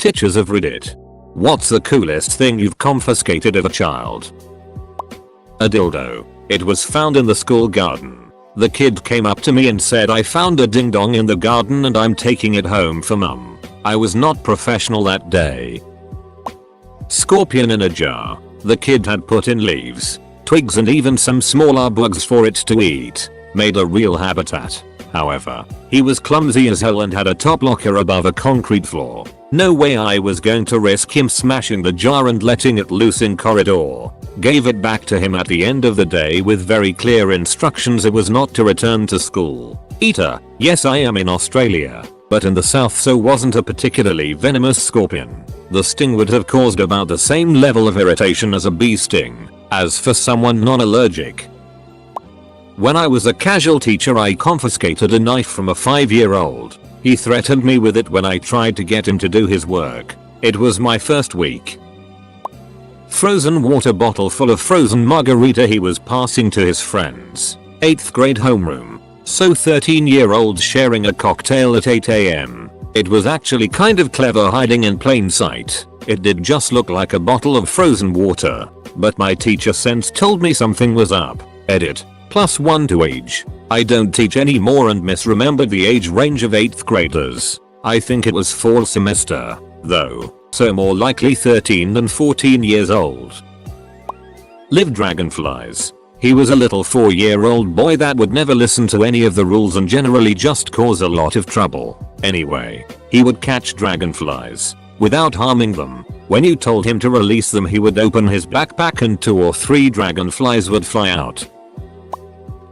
Teachers of Reddit. What's the coolest thing you've confiscated of a child? A dildo. It was found in the school garden. The kid came up to me and said, I found a ding dong in the garden and I'm taking it home for mum. I was not professional that day. Scorpion in a jar. The kid had put in leaves, twigs and even some smaller bugs for it to eat. Made a real habitat. However, he was clumsy as hell and had a top locker above a concrete floor. No way I was going to risk him smashing the jar and letting it loose in corridor. Gave it back to him at the end of the day with very clear instructions it was not to return to school. Eater. Yes, I am in Australia, but in the south, so wasn't a particularly venomous scorpion. The sting would have caused about the same level of irritation as a bee sting. As for someone non-allergic, when I was a casual teacher, I confiscated a knife from a 5-year-old. He threatened me with it when I tried to get him to do his work. It was my first week. Frozen water bottle full of frozen margarita he was passing to his friends. 8th grade homeroom. So 13-year-olds sharing a cocktail at 8 AM. It was actually kind of clever hiding in plain sight. It did just look like a bottle of frozen water. But my teacher sense told me something was up. Edit. +1 to age. I don't teach anymore and misremembered the age range of 8th graders. I think it was fall semester, though, so more likely 13 than 14 years old. Live dragonflies. He was a little 4-year-old boy that would never listen to any of the rules and generally just cause a lot of trouble. Anyway, he would catch dragonflies without harming them. When you told him to release them, he would open his backpack and 2 or 3 dragonflies would fly out.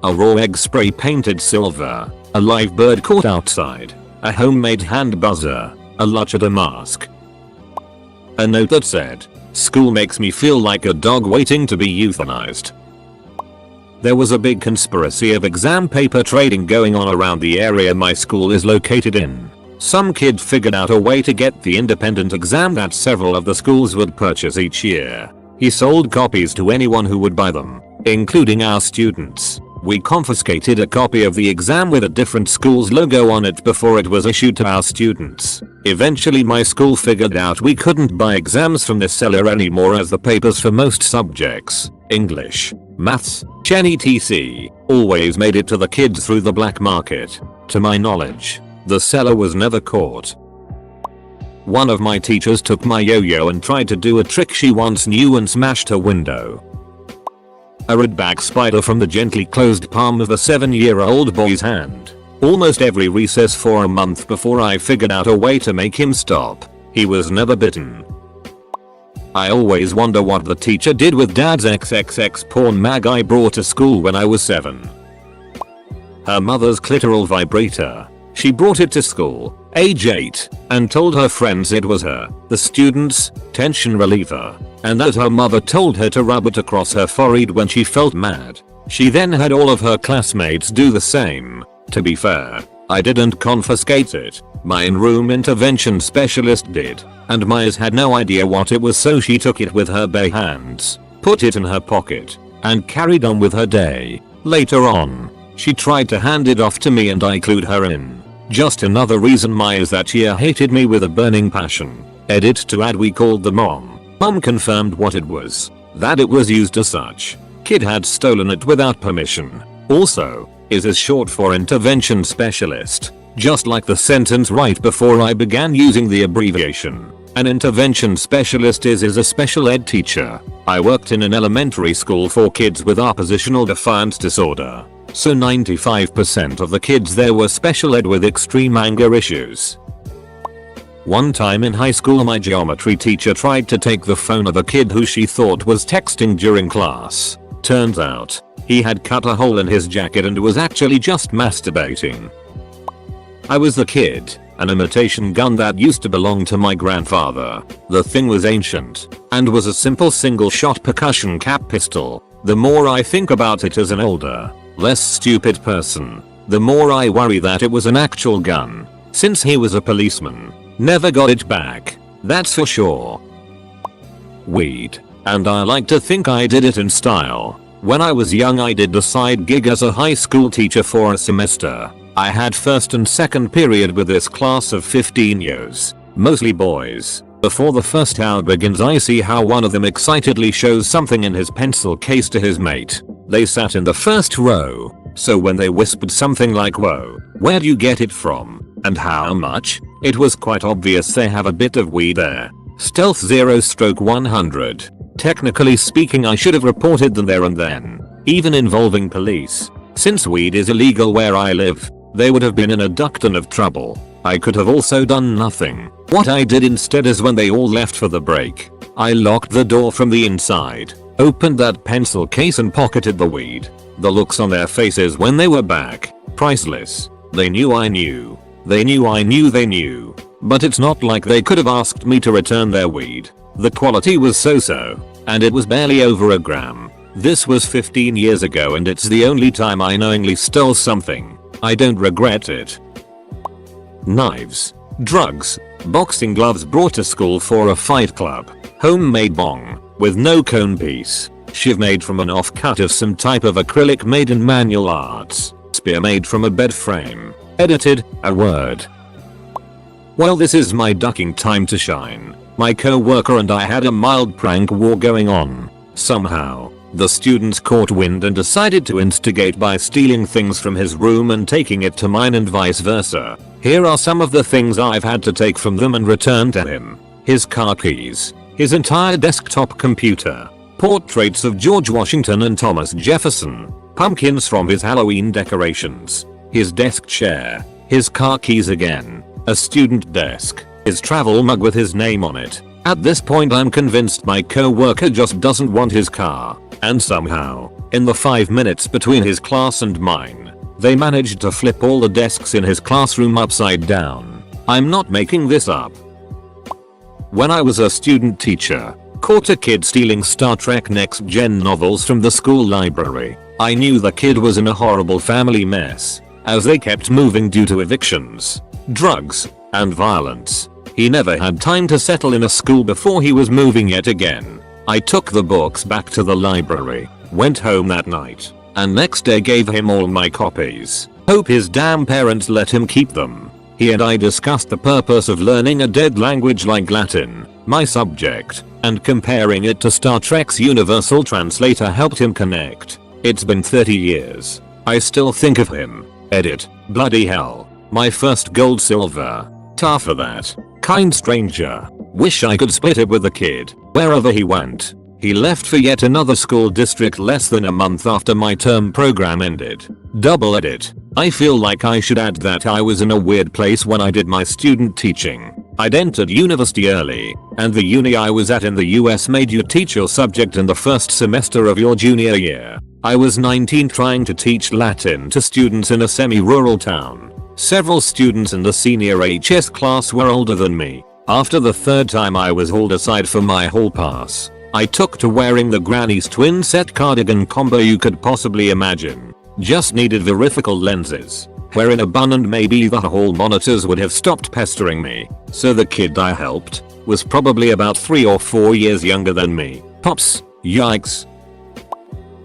A raw egg spray painted silver, a live bird caught outside, a homemade hand buzzer, a Luchador mask. A note that said, "School makes me feel like a dog waiting to be euthanized." There was a big conspiracy of exam paper trading going on around the area my school is located in. Some kid figured out a way to get the independent exam that several of the schools would purchase each year. He sold copies to anyone who would buy them, including our students. We confiscated a copy of the exam with a different school's logo on it before it was issued to our students. Eventually my school figured out we couldn't buy exams from this seller anymore as the papers for most subjects, English, Maths, Gen etc., always made it to the kids through the black market. To my knowledge, the seller was never caught. One of my teachers took my yo-yo and tried to do a trick she once knew and smashed her window. A redback spider from the gently closed palm of a 7-year-old boy's hand. Almost every recess for a month before I figured out a way to make him stop. He was never bitten. I always wonder what the teacher did with dad's XXX porn mag I brought to school when I was 7. Her mother's clitoral vibrator. She brought it to school, age 8, and told her friends it was the student's, tension reliever, and that her mother told her to rub it across her forehead when she felt mad. She then had all of her classmates do the same. To be fair, I didn't confiscate it. My in-room intervention specialist did, and Myers had no idea what it was, so she took it with her bare hands, put it in her pocket, and carried on with her day. Later on, she tried to hand it off to me and I clued her in. Just another reason Myers that year hated me with a burning passion. Edit to add, we called the mom. Mom confirmed what it was, that it was used as such. Kid had stolen it without permission. Also, is short for intervention specialist. Just like the sentence right before I began using the abbreviation. An intervention specialist is a special ed teacher. I worked in an elementary school for kids with oppositional defiance disorder. So 95% of the kids there were special ed with extreme anger issues. One time in high school, my geometry teacher tried to take the phone of a kid who she thought was texting during class. Turns out, he had cut a hole in his jacket and was actually just masturbating. I was the kid, an imitation gun that used to belong to my grandfather. The thing was ancient, and was a simple single-shot percussion cap pistol. The more I think about it as an older, less stupid person, the more I worry that it was an actual gun. Since he was a policeman, never got it back, that's for sure. Weed. And I like to think I did it in style. When I was young, I did the side gig as a high school teacher for a semester. I had first and second period with this class of 15 years. Mostly boys. Before the first hour begins I see how one of them excitedly shows something in his pencil case to his mate. They sat in the first row, so when they whispered something like "Whoa, where'd you get it from? And how much?" it was quite obvious they have a bit of weed there. Stealth 0/100. Technically speaking I should have reported them there and then, even involving police. Since weed is illegal where I live, they would have been in a duck ton of trouble. I could have also done nothing. What I did instead is when they all left for the break, I locked the door from the inside, opened that pencil case and pocketed the weed. The looks on their faces when they were back, priceless. They knew I knew. They knew I knew they knew. But it's not like they could have asked me to return their weed. The quality was so-so, and it was barely over a gram. This was 15 years ago and it's the only time I knowingly stole something. I don't regret it. Knives. Drugs. Boxing gloves brought to school for a fight club. Homemade bong, with no cone piece. Shiv made from an offcut of some type of acrylic made in manual arts. Spear made from a bed frame. Edited, a word. Well, this is my ducking time to shine. My co-worker and I had a mild prank war going on. Somehow, the students caught wind and decided to instigate by stealing things from his room and taking it to mine and vice versa. Here are some of the things I've had to take from them and return to him. His car keys, his entire desktop computer, portraits of George Washington and Thomas Jefferson, pumpkins from his Halloween decorations, his desk chair, his car keys again, a student desk, his travel mug with his name on it. At this point I'm convinced my co-worker just doesn't want his car, and somehow, in the 5 minutes between his class and mine, they managed to flip all the desks in his classroom upside down. I'm not making this up. When I was a student teacher, caught a kid stealing Star Trek Next Gen novels from the school library. I knew the kid was in a horrible family mess, as they kept moving due to evictions, drugs, and violence. He never had time to settle in a school before he was moving yet again. I took the books back to the library, went home that night, and next day gave him all my copies. Hope his damn parents let him keep them. He and I discussed the purpose of learning a dead language like Latin, my subject, and comparing it to Star Trek's Universal Translator helped him connect. It's been 30 years. I still think of him. Edit. Bloody hell. My first gold silver. Tar for that. Kind stranger. Wish I could split it with the kid, wherever he went. He left for yet another school district less than a month after my term program ended. Double edit. I feel like I should add that I was in a weird place when I did my student teaching. I'd entered university early, and the uni I was at in the US made you teach your subject in the first semester of your junior year. I was 19 trying to teach Latin to students in a semi-rural town. Several students in the senior HS class were older than me. After the third time I was hauled aside for my hall pass, I took to wearing the granny's twin set cardigan combo you could possibly imagine. Just needed verifical lenses, where in a bun, and maybe the hall monitors would have stopped pestering me. So the kid I helped was probably about 3 or 4 years younger than me. Pops, yikes.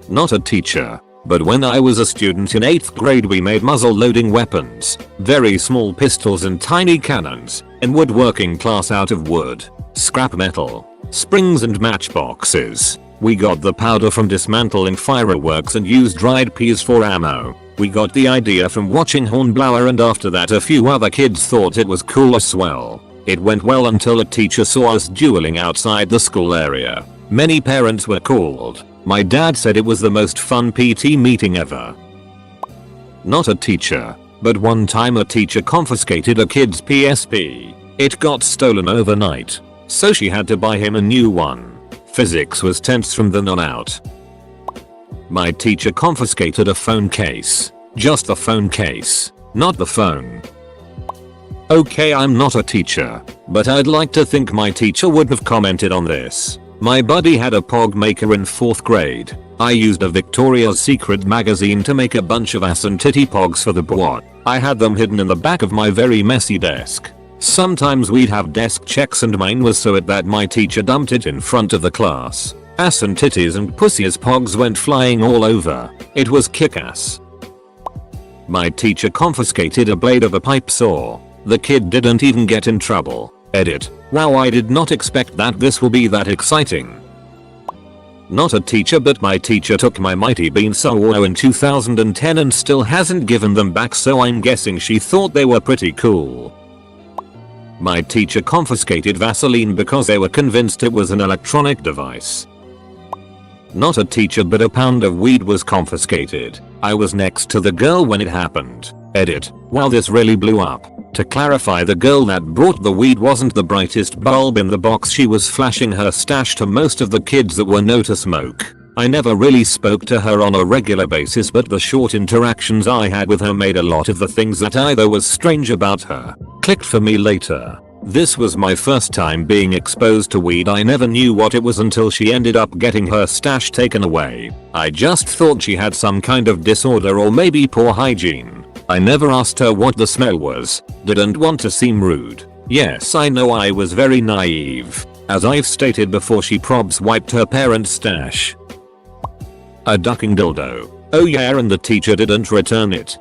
Not a teacher, but when I was a student in 8th grade we made muzzle-loading weapons, very small pistols and tiny cannons, in woodworking class out of wood, scrap metal, springs and matchboxes. We got the powder from dismantling fireworks and used dried peas for ammo. We got the idea from watching Hornblower, and after that a few other kids thought it was cool as well. It went well until a teacher saw us dueling outside the school area. Many parents were called. My dad said it was the most fun PT meeting ever. Not a teacher, but one time a teacher confiscated a kid's PSP. It got stolen overnight, so she had to buy him a new one. Physics was tense from then on out. My teacher confiscated a phone case. Just the phone case, not the phone. Okay, I'm not a teacher, but I'd like to think my teacher would have commented on this. My buddy had a pog maker in 4th grade. I used a Victoria's Secret magazine to make a bunch of ass and titty pogs for the board. I had them hidden in the back of my very messy desk. Sometimes we'd have desk checks and mine was so that my teacher dumped it in front of the class. Ass and titties and pussies pogs went flying all over. It was kick-ass. My teacher confiscated a blade of a pipe saw. The kid didn't even get in trouble. Edit. Wow, I did not expect that this will be that exciting. Not a teacher, but my teacher took my Mighty Bean Solo in 2010 and still hasn't given them back, so I'm guessing she thought they were pretty cool. My teacher confiscated Vaseline because they were convinced it was an electronic device. Not a teacher, but a pound of weed was confiscated. I was next to the girl when it happened. Edit. Wow, this really blew up. To clarify, the girl that brought the weed wasn't the brightest bulb in the box. She was flashing her stash to most of the kids that were known to smoke. I never really spoke to her on a regular basis, but the short interactions I had with her made a lot of the things that either was strange about her clicked for me later. This was my first time being exposed to weed. I never knew what it was until she ended up getting her stash taken away. I just thought she had some kind of disorder or maybe poor hygiene. I never asked her what the smell was. Didn't want to seem rude. Yes, I know I was very naive. As I've stated before, she probs wiped her parents' stash. A ducking dildo. Oh yeah, and the teacher didn't return it.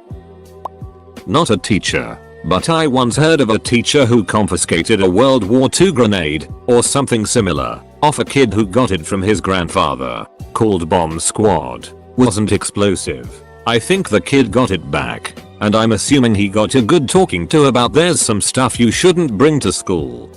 Not a teacher, but I once heard of a teacher who confiscated a World War II grenade, or something similar, off a kid who got it from his grandfather. Called Bomb Squad. Wasn't explosive. I think the kid got it back, and I'm assuming he got a good talking to about there's some stuff you shouldn't bring to school.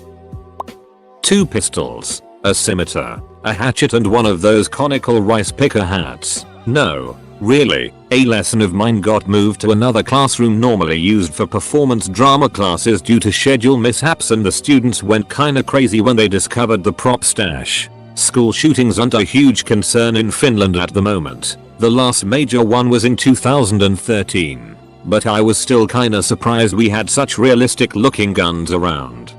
2 pistols, a scimitar, a hatchet, and one of those conical rice picker hats. No, really, a lesson of mine got moved to another classroom normally used for performance drama classes due to schedule mishaps, and the students went kinda crazy when they discovered the prop stash. School shootings aren't a huge concern in Finland at the moment. The last major one was in 2013. But I was still kinda surprised we had such realistic looking guns around.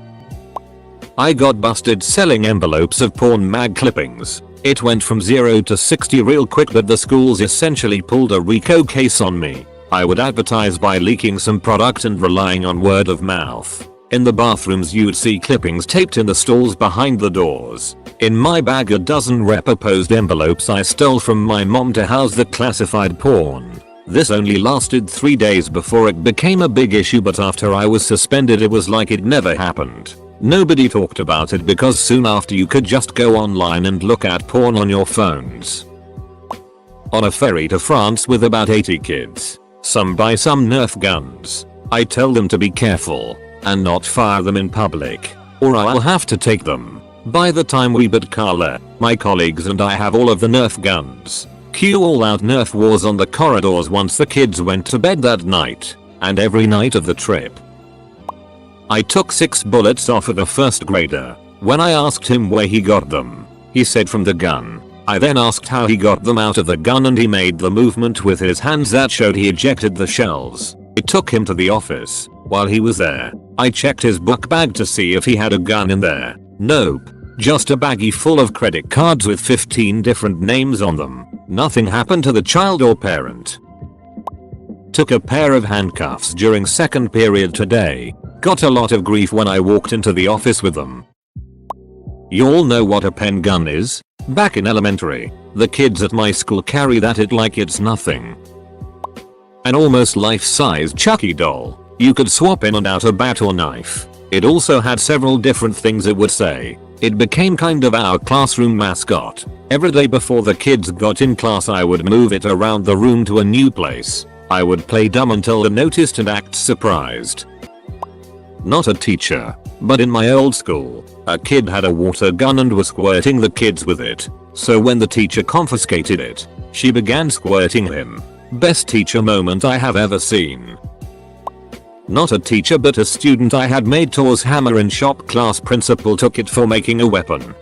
I got busted selling envelopes of porn mag clippings. It went from 0 to 60 real quick, but the schools essentially pulled a RICO case on me. I would advertise by leaking some product and relying on word of mouth. In the bathrooms you'd see clippings taped in the stalls behind the doors. In my bag a dozen repurposed envelopes I stole from my mom to house the classified porn. This only lasted 3 days before it became a big issue, but after I was suspended it was like it never happened. Nobody talked about it because soon after you could just go online and look at porn on your phones. On a ferry to France with about 80 kids. Some buy some Nerf guns. I tell them to be careful and not fire them in public, or I'll have to take them. By the time we board Carla, my colleagues and I have all of the Nerf guns. Cue all out Nerf wars on the corridors once the kids went to bed that night, and every night of the trip. I took 6 bullets off of a first grader. When I asked him where he got them, he said from the gun. I then asked how he got them out of the gun, and he made the movement with his hands that showed he ejected the shells. I took him to the office. While he was there, I checked his book bag to see if he had a gun in there. Nope. Just a baggie full of credit cards with 15 different names on them. Nothing happened to the child or parent. Took a pair of handcuffs during second period today. Got a lot of grief when I walked into the office with them. You all know what a pen gun is? Back in elementary, the kids at my school carry that it like it's nothing. An almost life-size Chucky doll. You could swap in and out a bat or knife. It also had several different things it would say. It became kind of our classroom mascot. Every day before the kids got in class I would move it around the room to a new place. I would play dumb until they noticed and act surprised. Not a teacher, but in my old school, a kid had a water gun and was squirting the kids with it. So when the teacher confiscated it, she began squirting him. Best teacher moment I have ever seen. Not a teacher, but a student I had made Thor's hammer in shop class. Principal took it for making a weapon.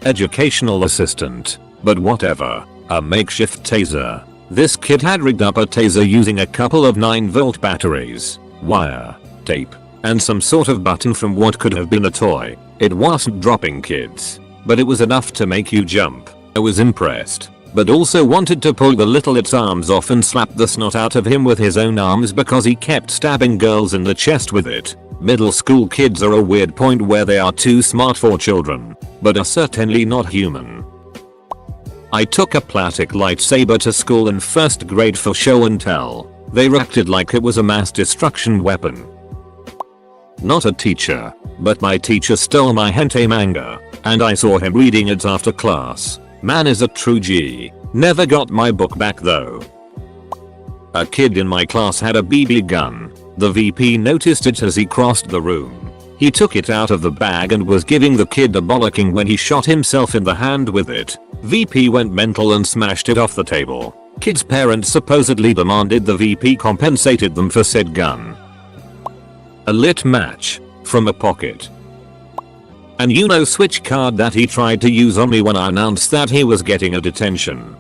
Educational assistant, but whatever. A makeshift taser. This kid had rigged up a taser using a couple of 9-volt batteries, wire, tape, and some sort of button from what could have been a toy. It wasn't dropping kids, but it was enough to make you jump. I was impressed, but also wanted to pull the little's arms off and slap the snot out of him with his own arms because he kept stabbing girls in the chest with it. Middle school kids are a weird point where they are too smart for children, but are certainly not human. I took a plastic lightsaber to school in first grade for show and tell. They acted like it was a mass destruction weapon. Not a teacher, but my teacher stole my hentai manga, and I saw him reading it after class. Man is a true G. Never got my book back though. A kid in my class had a BB gun. The VP noticed it as he crossed the room. He took it out of the bag and was giving the kid a bollocking when he shot himself in the hand with it. VP went mental and smashed it off the table. Kid's parents supposedly demanded the VP compensated them for said gun. A lit match from a pocket. And you know switch card that he tried to use on me when I announced that he was getting a detention.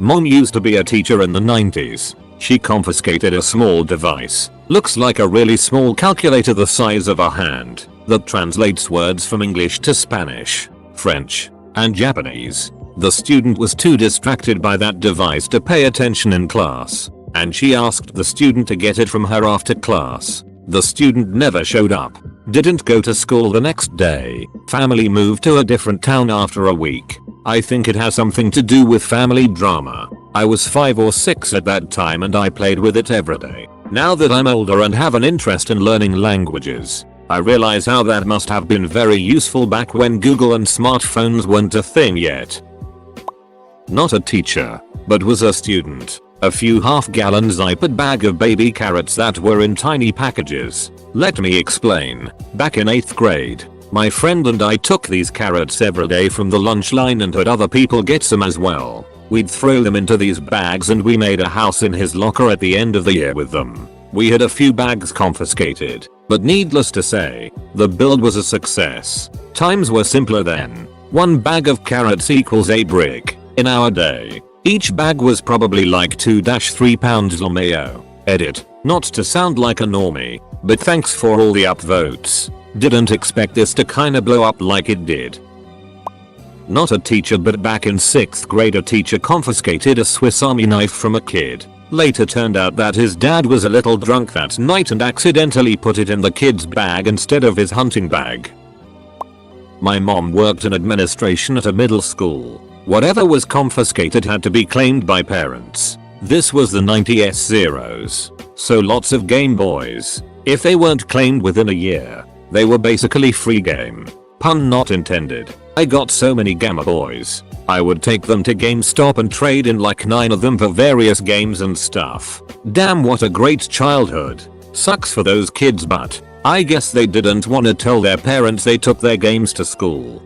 Mom used to be a teacher in the 90s. She confiscated a small device, looks like a really small calculator the size of a hand, that translates words from English to Spanish, French, and Japanese. The student was too distracted by that device to pay attention in class, and she asked the student to get it from her after class. The student never showed up, didn't go to school the next day. Family moved to a different town after a week. I think it has something to do with family drama. I was 5 or 6 at that time and I played with it every day. Now that I'm older and have an interest in learning languages, I realize how that must have been very useful back when Google and smartphones weren't a thing yet. Not a teacher, but was a student. A few half-gallon zippered bag of baby carrots that were in tiny packages. Let me explain. Back in 8th grade, my friend and I took these carrots every day from the lunch line and had other people get some as well. We'd throw them into these bags and we made a house in his locker at the end of the year with them. We had a few bags confiscated, but needless to say, the build was a success. Times were simpler then. 1 bag of carrots equals a brick. In our day, each bag was probably like 2-3 pounds LMAO. Edit. Not to sound like a normie, but thanks for all the upvotes. Didn't expect this to kinda blow up like it did. Not a teacher, but back in 6th grade a teacher confiscated a Swiss Army knife from a kid. Later turned out that his dad was a little drunk that night and accidentally put it in the kid's bag instead of his hunting bag. My mom worked in administration at a middle school. Whatever was confiscated had to be claimed by parents. This was the 90s zeros, so lots of Game Boys. If they weren't claimed within a year, they were basically free game. Pun not intended. I got so many Gamma Boys. I would take them to GameStop and trade in like 9 of them for various games and stuff. Damn, what a great childhood. Sucks for those kids, but I guess they didn't want to tell their parents they took their games to school.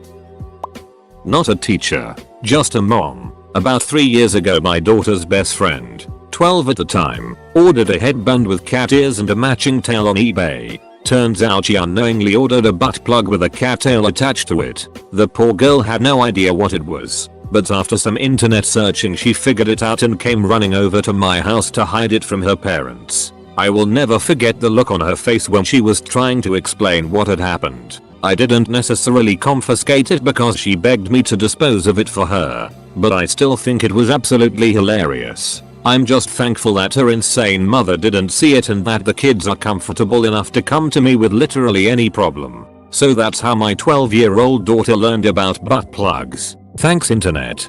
Not a teacher, just a mom. About 3 years ago my daughter's best friend, 12 at the time, ordered a headband with cat ears and a matching tail on eBay. Turns out she unknowingly ordered a butt plug with a cat tail attached to it. The poor girl had no idea what it was, but after some internet searching she figured it out and came running over to my house to hide it from her parents. I will never forget the look on her face when she was trying to explain what had happened. I didn't necessarily confiscate it because she begged me to dispose of it for her, but I still think it was absolutely hilarious. I'm just thankful that her insane mother didn't see it and that the kids are comfortable enough to come to me with literally any problem. So that's how my 12-year-old daughter learned about butt plugs. Thanks internet.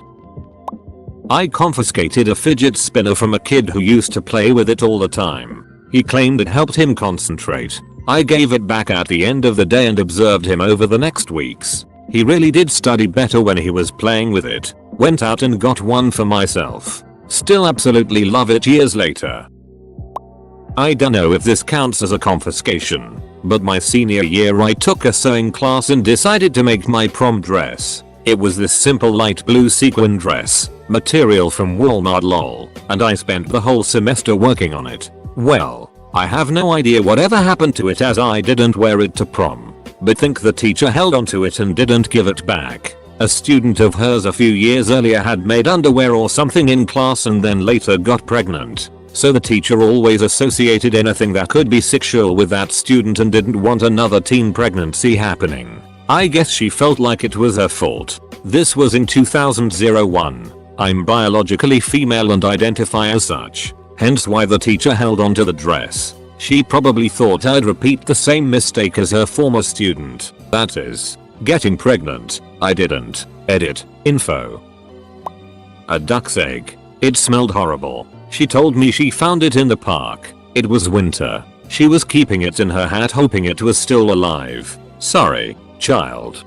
I confiscated a fidget spinner from a kid who used to play with it all the time. He claimed it helped him concentrate. I gave it back at the end of the day and observed him over the next weeks. He really did study better when he was playing with it. Went out and got one for myself. Still absolutely love it years later. I don't know if this counts as a confiscation, but my senior year I took a sewing class and decided to make my prom dress. It was this simple light blue sequin dress, material from Walmart lol, and I spent the whole semester working on it. Well, I have no idea whatever happened to it as I didn't wear it to prom, but think the teacher held onto it and didn't give it back. A student of hers a few years earlier had made underwear or something in class and then later got pregnant. So the teacher always associated anything that could be sexual with that student and didn't want another teen pregnancy happening. I guess she felt like it was her fault. This was in 2001. I'm biologically female and identify as such. Hence why the teacher held onto the dress. She probably thought I'd repeat the same mistake as her former student. That is, getting pregnant. I didn't. Edit. Info. A duck's egg. It smelled horrible. She told me she found it in the park. It was winter. She was keeping it in her hat hoping it was still alive. Sorry, child.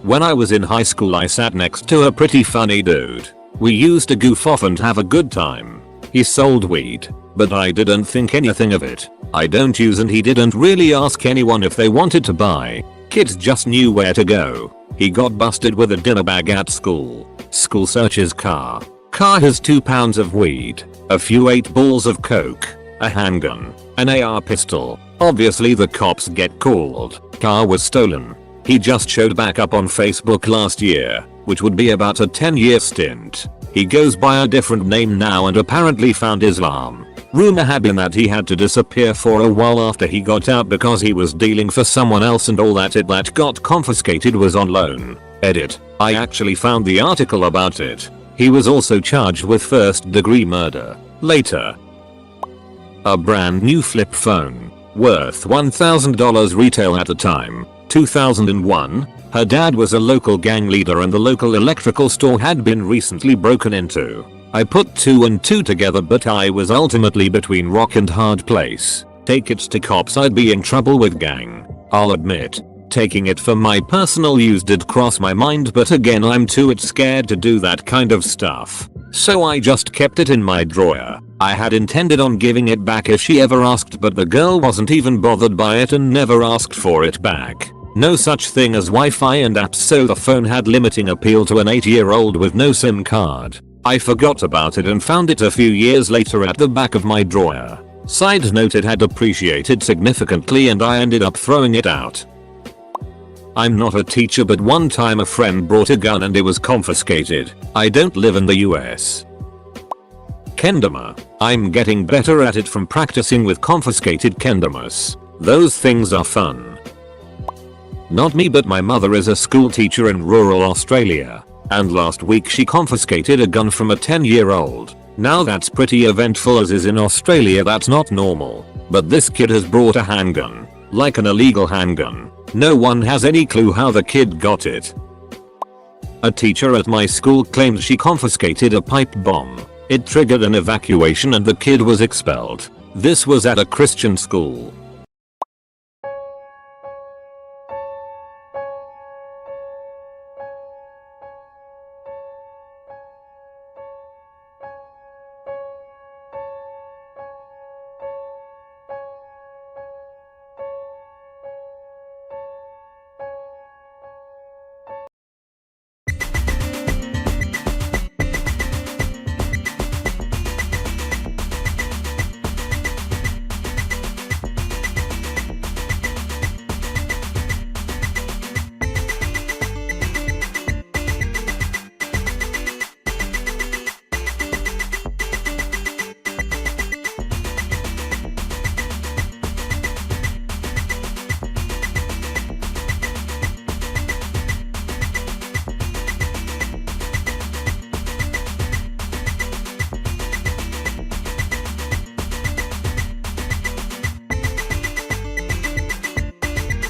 When I was in high school I sat next to a pretty funny dude. We used to goof off and have a good time. He sold weed, but I didn't think anything of it. I don't use and he didn't really ask anyone if they wanted to buy. Kids just knew where to go. He got busted with a dinner bag at school. School searches car. Car has 2 pounds of weed, a few 8 balls of coke, a handgun, an AR pistol. Obviously the cops get called. Car was stolen. He just showed back up on Facebook last year, which would be about a 10-year stint. He goes by a different name now and apparently found Islam. Rumor had been that he had to disappear for a while after he got out because he was dealing for someone else and all that got confiscated was on loan. Edit. I actually found the article about it. He was also charged with first-degree murder. Later. A brand new flip phone, worth $1,000 retail at the time, 2001. Her dad was a local gang leader and the local electrical store had been recently broken into. I put 2 and 2 together but I was ultimately between rock and hard place. Take it to cops I'd be in trouble with gang. I'll admit, taking it for my personal use did cross my mind but again I'm too scared to do that kind of stuff. So I just kept it in my drawer. I had intended on giving it back if she ever asked but the girl wasn't even bothered by it and never asked for it back. No such thing as Wi-Fi and apps so the phone had limiting appeal to an 8-year-old with no SIM card. I forgot about it and found it a few years later at the back of my drawer. Side note it had appreciated significantly and I ended up throwing it out. I'm not a teacher but one time a friend brought a gun and it was confiscated. I don't live in the US. Kendama. I'm getting better at it from practicing with confiscated kendamas. Those things are fun. Not me but my mother is a school teacher in rural Australia. And last week she confiscated a gun from a 10-year-old. Now that's pretty eventful as is in Australia that's not normal. But this kid has brought a handgun. Like an illegal handgun. No one has any clue how the kid got it. A teacher at my school claims she confiscated a pipe bomb. It triggered an evacuation and the kid was expelled. This was at a Christian school.